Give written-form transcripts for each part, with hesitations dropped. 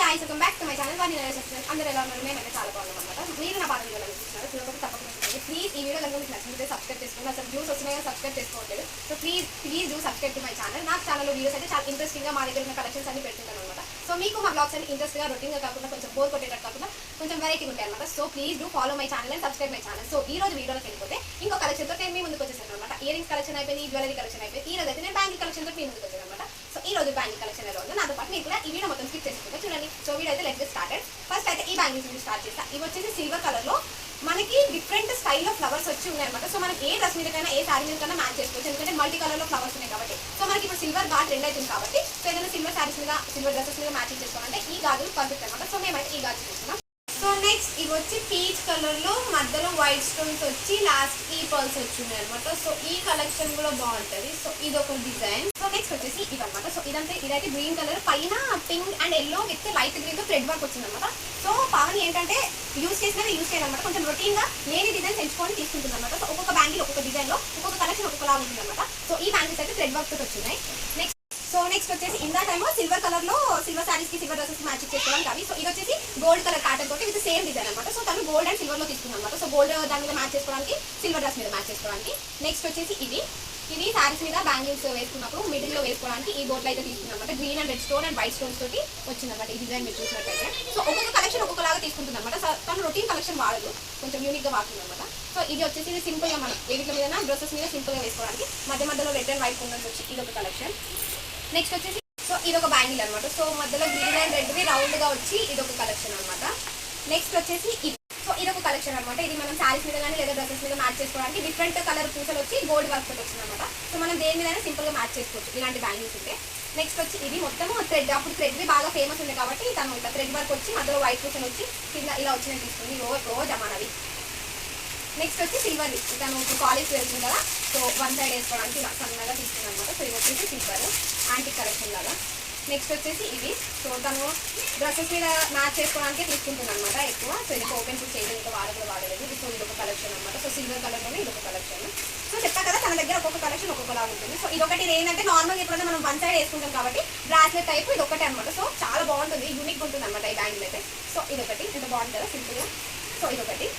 guys, welcome back to my channel. అందరూ ఎలా ఉన్నారు? నేనైతే చాలా బాగున్నాను అన్నమాట. మీరు నా పాట వీడియోలు చూస్తున్నారు, చూడకపోతే తప్పకుండా చూడండి. ప్లీజ్ ఈ వీడియో కనుక మీకు నచ్చితే సబ్స్క్రైబ్ చేసుకోండి. అసలు వ్యూస్ వస్తున్నాయో సబ్స్క్రైబ్ చేసుకోవట్లేదు. So please do subscribe to my channel. నా ఛానల్లో వీడియోస్ అయితే చాలా ఇంట్రెస్టింగ్గా మా దగ్గర ఉన్న కలెక్షన్స్ అన్ని పెడుతుంటాను అనమాట. సో మీకు మా బ్లాగ్స్ అన్ని ఇంట్రెస్ట్గా రొటీన్గా కాకుండా కొంచెం బోర్ కొట్టేటట్టు కాకుండా కొంచెం వెరైటీ ఉంటాయి అనమాట. So please do follow my channel and subscribe my channel. So ఈ రోజు వీడియోలోకి వెళ్ళిపోతే ఇంకో కలెక్షన్తో నేను మీ ముందుకు వచ్చేసాను అనమాట. ఇయర్ రింగ్స్ కలెక్షన్ అయిపోయింది, జ్యువెలరీ కలెక్షన్ అయిపోయింది. ఈ రోజు అయితే నేను బ్యాంగిల్ కలెక్షన్తో మీ ముందుకు వచ్చాను అనమాట. సో ఈ రోజు బ్యాంగిల్ కలెక్షన్ ఎలా ఉందో నాతో పాటు మీకు కూడా ఈ వీడియో మొత్తం స్కిప్ చేసుకుంటే చూడండి. సో వీడియో అయితే లెట్స్ గెట్ స్టార్టెడ్. ఫస్ట్ అయితే ఈ బ్యాంగిల్స్ నుంచి స్టార్ట్ చేస్తా. ఇవి వచ్చేసి సిల్వర్ కలర్ లో మనకి డిఫరెంట్ స్టైల్ ఆఫ్ ఫ్లవర్స్ వచ్చి ఉన్నాయి అనమాట. సో మనం ఏ డ్రెస్ మీద కైనా ఏ శారీ మీద కన్నా మ్యాచ్ చేసుకోవచ్చు, ఎందుకంటే మల్టీ కలర్ లో ఫ్లవర్స్ ఉన్నాయి కాబట్టి. సో మనకి ఇప్పుడు సిల్వర్ బాగా ట్రెండ్ అవుతుంది కాబట్టి సో ఏదైనా సిల్వర్ శారీస్ మీద సిల్వర్ డ్రెస్సెస్ మీద మ్యాచింగ్ చేసుకోవాలంటే ఈ గాజులు పర్ఫెక్ట్ అనమాట. సో మేమైతే ఈ గాజులు చూస్తున్నాం. సో నెక్స్ట్ ఇవి వచ్చి పీచ్ కలర్ లో మధ్యలో వైట్ స్టోన్స్ వచ్చి లాస్ట్ ఈ పర్ల్స్ వచ్చినాయి అనమాట. సో ఈ కలెక్షన్ కూడా బాగుంటది. సో ఇది ఒక డిజైన్. సో నెక్స్ట్ వచ్చేసి ఇది అనమాట. సో ఇదైతే గ్రీన్ కలర్ పైన pink and yellow with light green తో థ్రెడ్ వర్క్ వచ్చింది అనమాట. సో పావని ఏంటంటే యూస్ చేయాలన్నమాట, కొంచెం రొటీన్ గా లేని డిజైన్స్ ఎంచుకొని తీసుకుంటుంది అనమాట. సో ఒక్కొక్క బ్యాంగిల్ ఒక్కొక్క డిజైన్ లో ఒక్కొక్క కలెక్షన్ ఒక్కొక్కలా ఉంటుంది అనమాట. సో ఈ బ్యాంగిల్స్ అయితే థ్రెడ్ వర్క్ తో వచ్చినాయి. నెక్స్ట్ వచ్చేసి ఇందాకేమో సిల్వర్ కలర్ లో సిల్వర్ సారీస్ కి సిల్వర్ డ్రెసెస్ మ్యాచ్ చేసుకోవడానికి అవి. సో ఇది వచ్చేసి గోల్డ్ కలర్ ప్యాటర్న్ తోటి విత్ సేమ్ డిజైన్ అనమాట. సో తను గోల్డ్ అండ్ సిల్వర్ లో తీసుకుంది అనమాట. సో గోల్డ్ దాని మీద మ్యాచ్ చేసుకోవడానికి, సిల్వర్ డ్రెస్ మీద మ్యాచ్ చేసుకోవడానికి. నెక్స్ట్ వచ్చేసి ఇది సారీస్ మీద బ్యాంగిల్స్ వేసుకున్నప్పుడు మిడిల్ లో వేసుకోవడానికి ఈ బోట్లు అయితే తీసుకున్నాం అనమాట. Green and red stone and white stones తోటి వచ్చిందన్నమాట ఈ డిజైన్ మీరు చూసినట్టయితే. సో ఒక్కొక్క కలెక్షన్ ఒక్కొక్కలాగా తీసుకుంటుంది అనమాట. తను రొటీన్ కలెక్షన్ వాడదు, కొంచెం యూనిక్ గా వాడుతుంది అనమాట. సో ఇది వచ్చేసి ఇది సింపుల్ గా మనం ఏవిట్ల మీద డ్రెస్సెస్ మీద సింపుల్ గా వేసుకోవడానికి మధ్యలో రెడ్ అండ్ వైట్ కుందన్స్ వచ్చి ఇది ఒక కలెక్షన్. నెక్స్ట్ వచ్చేసి సో ఇది ఒక బ్యాంగిల్ అనమాట. సో మధ్యలో గ్రీన్ అండ్ రెడ్ వి రౌండ్ గా వచ్చి ఇది ఒక కలెక్షన్ అనమాట. నెక్స్ట్ వచ్చేసి ఇది. సో ఇది ఒక కలెక్షన్ అనమాట. ఇది మనం శారీస్ మీద కానీ లేదా డ్రెస్సెస్ మీద మ్యాచ్ చేసుకోవడానికి డిఫరెంట్ కలర్ పూసలు వచ్చి గోల్డ్ వర్క్ తోటి వచ్చింది అనమాట. సో మనం దేని మీద సింపుల్ గా మ్యాచ్ చేసుకోవచ్చు ఇలాంటి బ్యాంగిల్స్ ఉంటే. నెక్స్ట్ వచ్చి ఇది మొత్తం థ్రెడ్, అప్పుడు థ్రెడ్ వి బాగా ఫేమస్ ఉంది కాబట్టి తను ఇట్లా థ్రెడ్ వర్క్ వచ్చి మధ్యలో వైట్ పూసలు వచ్చి కింద ఇలా వచ్చినట్టు తీసుకుంది రోజు అమానవి. నెక్స్ట్ వచ్చి సిల్వర్, తను కాలేజ్కి వెళ్తుంది కదా, సో వన్ సైడ్ వేసుకోవడానికి ఇలా సన్నగా తీసుకుంది అనమాట. సో ఇది వచ్చేసి సిల్వర్ యాంటిక్ కలెక్షన్ లాగా. నెక్స్ట్ వచ్చేసి ఇది. సో తను డ్రెస్సెస్ మీద మ్యాచ్ చేసుకోవడానికి తీసుకుంటుంది అనమాట ఎక్కువ. సో ఇది ఓపెన్ కూడా చేయలేదు, ఇంకా వాడలేదు. సో ఇది ఒక కలెక్షన్ అనమాట. సో సిల్వర్ కలర్లోనే ఇది ఒక కలెక్షన్. సో చెప్పా కదా తన దగ్గర ఒక్కొక్క కలెక్షన్ ఒక్కొక్కలా ఉంటుంది. సో ఇది ఒకటి ఏంటంటే నార్మల్గా ఎప్పుడైనా మనం వన్ సైడ్ వేసుకుంటాం కాబట్టి బ్రాస్లెట్ టైప్ ఇది ఒకటే అనమాట. సో చాలా బాగుంటుంది, యూనిక్ ఉంటుంది అనమాట ఈ బ్యాంగిల్ అయితే. సో ఇది ఒకటి ఎంత బాగుంటుందా సింపుల్గా. సో ఇది ఒకటి.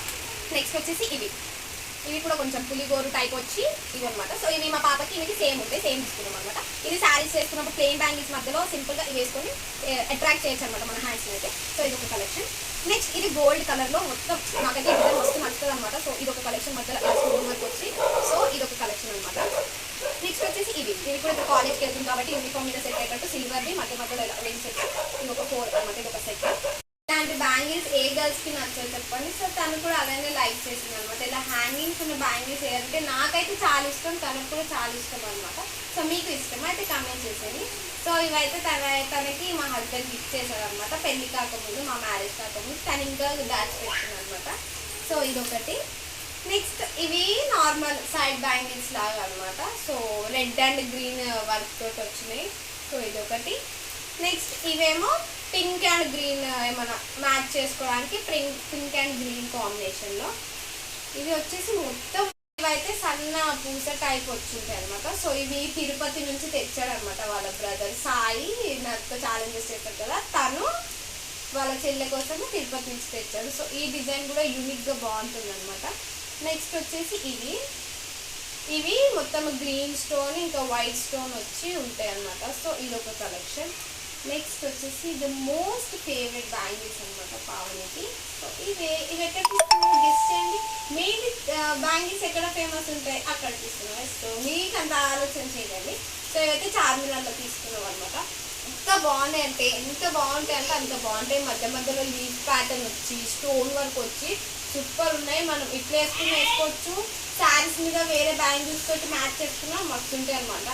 నెక్స్ట్ వచ్చేసి ఇవి కూడా కొంచెం పులిగోరు టైప్ వచ్చి ఇవి అనమాట. సో ఇవి మా పాపకి ఇవి సేమ్ ఉంటాయి, సేమ్ తీసుకున్నాం అనమాట. ఇది శారీస్ వేసుకున్నప్పుడు ప్లెయిన్ బ్యాంగిల్స్ మధ్యలో సింపుల్గా ఇవి వేసుకొని అట్రాక్ట్ చేయొచ్చు అనమాట మన హ్యాండ్స్ అయితే. సో ఇది ఒక కలెక్షన్. నెక్స్ట్ ఇది గోల్డ్ కలర్లో మొత్తం నాకైతే డిజైన్ వస్తుంది నచ్చుతుంది అనమాట. సో ఇది ఒక కలెక్షన్ మధ్యలో స్టోన్ వర్క్ వచ్చి సో ఇది ఒక కలెక్షన్ అనమాట. నెక్స్ట్ వచ్చేసి ఇవి కూడా ఇప్పుడు కాలేజ్కి వెళ్తుంది కాబట్టి యూనిఫామ్ మీద సెట్ అయ్యేటట్టు సిల్వర్ది మధ్యలో రెండు సెట్, ఇది ఒక 4 అనమాట. ఇది ఒక సెట్. ఇలాంటి బ్యాంగిల్స్ ఏ గర్ల్స్ కి నచ్చదు చెప్పండి. సో తను కూడా అలానే లైక్ చేసింది అనమాట. ఇలా హ్యాంగింగ్స్ ఉన్న బ్యాంగిల్స్ ఏదంటే నాకైతే చాలా ఇష్టం, తనకు కూడా చాలా ఇష్టం అనమాట. సో మీకు ఇష్టం అయితే కామెంట్ చేసేది. సో ఇవైతే తనకి మా హస్బెండ్ గిఫ్ట్ చేశారు అనమాట. పెళ్లి కాకముందు, మా మ్యారేజ్ కాకముందు తను ఇంకా దాచిపెట్టింది అనమాట. సో ఇదొకటి. నెక్స్ట్ ఇవి నార్మల్ సైడ్ బ్యాంగిల్స్ లాగా అనమాట. So red and green work తోటి వచ్చినాయి. సో ఇదొకటి. నెక్స్ట్ ఇవేమో పింక్ అండ్ గ్రీన్ ఏమైనా మ్యాచ్ చేసుకోవడానికి పింక్ అండ్ గ్రీన్ కాంబినేషన్లో. ఇవి వచ్చేసి మొత్తం ఇవైతే సన్న పూస టైప్ వచ్చింటాయి అనమాట. సో ఇవి తిరుపతి నుంచి తెచ్చాడు అనమాట వాళ్ళ బ్రదర్ సాయి, నాతో ఛాలెంజెస్ చేస్తారు కదా, తను వాళ్ళ చెల్లె కోసం తిరుపతి నుంచి తెచ్చాడు. సో ఈ డిజైన్ కూడా యూనిక్గా బాగుంటుంది అనమాట. నెక్స్ట్ వచ్చేసి ఇవి మొత్తం గ్రీన్ స్టోన్ ఇంకా వైట్ స్టోన్ వచ్చి ఉంటాయి అనమాట. సో ఇది ఒక కలెక్షన్. నెక్స్ట్ వచ్చేసి ద మోస్ట్ ఫేవరెట్ బ్యాంగిల్స్ అనమాట పావనికి. సో ఇవి ఎక్కడ తీసుకున్నాం గెస్ట్ చేయండి. మెయిన్ బ్యాంగిల్స్ ఎక్కడ ఫేమస్ ఉంటాయి అక్కడ తీసుకున్నాం. సో మీకు అంత ఆలోచన చేయండి. సో ఇవైతే చార్మినార్లో తీసుకున్నాం అనమాట. ఎంత బాగుంటాయి అంటే అంత బాగుంటాయి. మధ్యలో లీఫ్ ప్యాటర్న్ వచ్చి స్టోన్ వర్క్ వచ్చి సూపర్ ఉన్నాయి. మనం ఇట్లా వేసుకోవచ్చు, శారీస్ మీద వేరే బ్యాంగిల్స్ తోటి మ్యాచ్ చేసుకున్నా మస్తు ఉంటాయి అనమాట.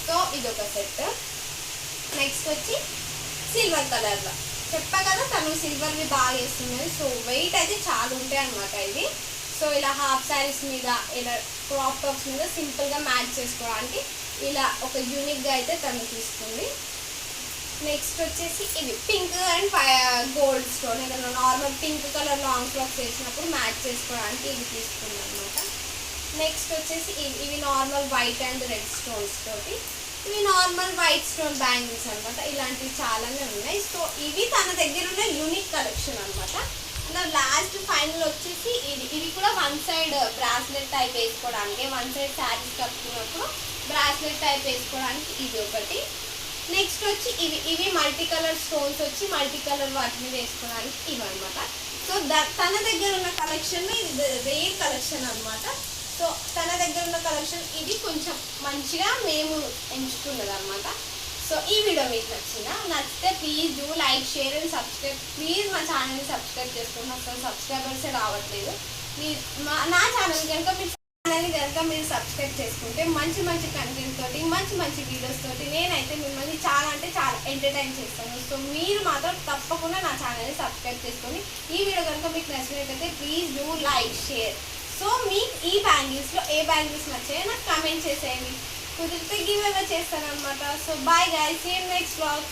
సో ఇదొక సెట్. నెక్స్ట్ వచ్చి సిల్వర్ కలర్లో చెప్పా కదా తను సిల్వర్వి బాగా వేస్తున్నది. సో వెయిట్ అయితే చాలా ఉంటాయి అనమాట ఇవి. సో ఇలా హాఫ్ శారీస్ మీద ఇలా క్రాప్ టాప్స్ మీద సింపుల్గా మ్యాచ్ చేసుకోవడానికి ఇలా ఒక యూనిక్గా అయితే తను తీసుకుంది. నెక్స్ట్ వచ్చేసి ఇవి పింక్ అండ్ గోల్డ్ స్టోన్, ఏదైనా normal pink colour long frocks వేసినప్పుడు మ్యాచ్ చేసుకోవడానికి ఇవి తీసుకుంది అనమాట. నెక్స్ట్ వచ్చేసి ఇవి normal white and red stones తోటి, ఇవి నార్మల్ వైట్ స్టోన్ బ్యాంగిల్స్ అనమాట. ఇలాంటివి చాలానే ఉన్నాయి. సో ఇవి తన దగ్గర ఉన్న యూనిక్ కలెక్షన్ అనమాట. నా లాస్ట్ ఫైనల్ వచ్చేసి ఇవి కూడా వన్ సైడ్ బ్రాస్లెట్ టైప్ వేసుకోవడానికి, వన్ సైడ్ శారీస్ కట్టుకున్నప్పుడు బ్రాస్లెట్ టైప్ వేసుకోవడానికి ఇది ఒకటి. నెక్స్ట్ వచ్చి ఇవి మల్టీ కలర్ స్టోన్స్ వచ్చి మల్టీ కలర్ వాటి మీద వేసుకోవడానికి ఇవి అనమాట. సో తన దగ్గర ఉన్న కలెక్షన్ ఇది రేర్ కలెక్షన్ అనమాట. సో తన దగ్గర ఉన్న కలెక్షన్ ఇది కొంచెం మంచిగా మేము ఎంచుకున్నది అనమాట. సో ఈ వీడియో మీకు నచ్చితే please do like, share and subscribe. Please మా ఛానల్ని సబ్స్క్రైబ్ చేసుకోండి. అసలు సబ్స్క్రైబర్సే రావట్లేదు. ప్లీజ్ నా ఛానల్ కనుక మీరు సబ్స్క్రైబ్ చేసుకుంటే మంచి మంచి కంటెంట్ తోటి, మంచి మంచి వీడియోస్ తోటి నేనైతే మిమ్మల్ని చాలా అంటే చాలా ఎంటర్టైన్ చేస్తాను. సో మీరు మాత్రం తప్పకుండా నా ఛానల్ని సబ్స్క్రైబ్ చేసుకొని ఈ వీడియో కనుక మీకు నచ్చినట్టయితే please do like, share. So మీకు ఈ బ్యాంగిల్స్లో ఏ బ్యాంగిల్స్ నచ్చాయో నాకు కామెంట్ చేసేయండి. కుదిరితే గివ్ అవే చేస్తాను అనమాట. So bye guys, see you next vlog.